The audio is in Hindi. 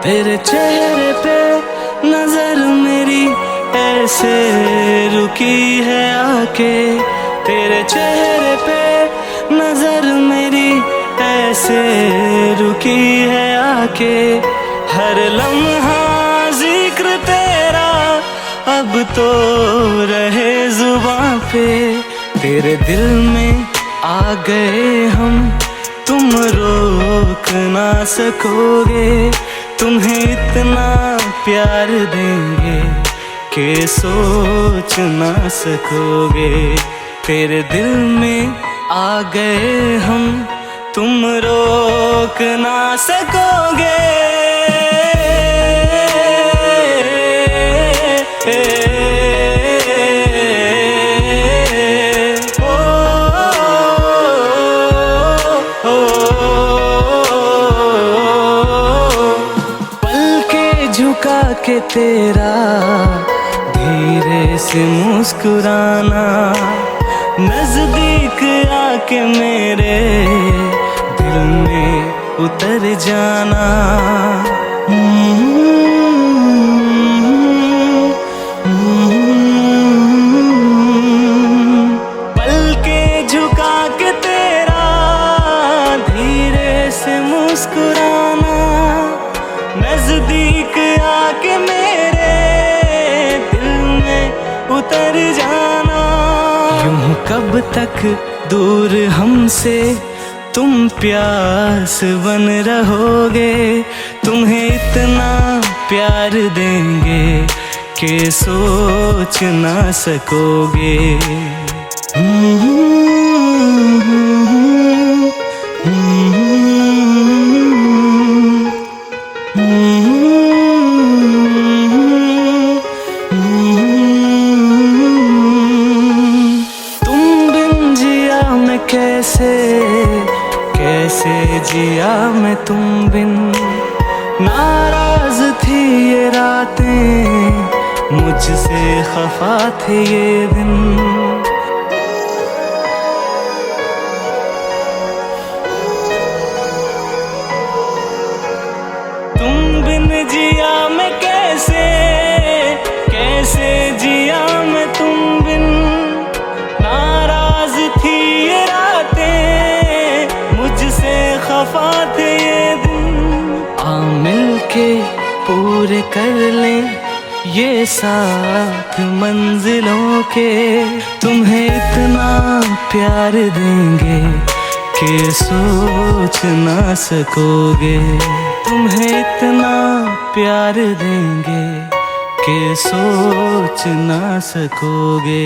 तेरे चेहरे पे नजर मेरी ऐसे रुकी है आके, तेरे चेहरे पे नजर मेरी ऐसे रुकी है आके। हर लम्हा जिक्र तेरा अब तो रहे जुबां पे। तेरे दिल में आ गए हम, तुम रोक ना सकोगे। तुम्हें इतना प्यार देंगे कि सोच ना सकोगे। तेरे दिल में आ गए हम, तुम रोक ना सकोगे। झुका के तेरा धीरे से मुस्कुराना, नजदीक आके मेरे दिल में उतर जाना। पल के झुका के तेरा धीरे से मुस्कुराना, नजदीक आके मेरे दिल में उतर जाना। यूं कब तक दूर हमसे तुम प्यास बन रहोगे। तुम्हें इतना प्यार देंगे कि सोच ना सकोगे। कैसे जिया मैं तुम बिन। नाराज थी ये रातें, मुझसे खफा थे ये दिन। तुम बिन जिया मैं कैसे, कैसे जिया मैं तुम बिन। नाराज थी ये रातें, मुझसे खफा थे ये दिन। आ मिल के पूरे कर लें ये साथ मंजिलों के। तुम्हें इतना प्यार देंगे कि सोच ना सकोगे। तुम्हें इतना प्यार देंगे कि सोच ना सकोगे।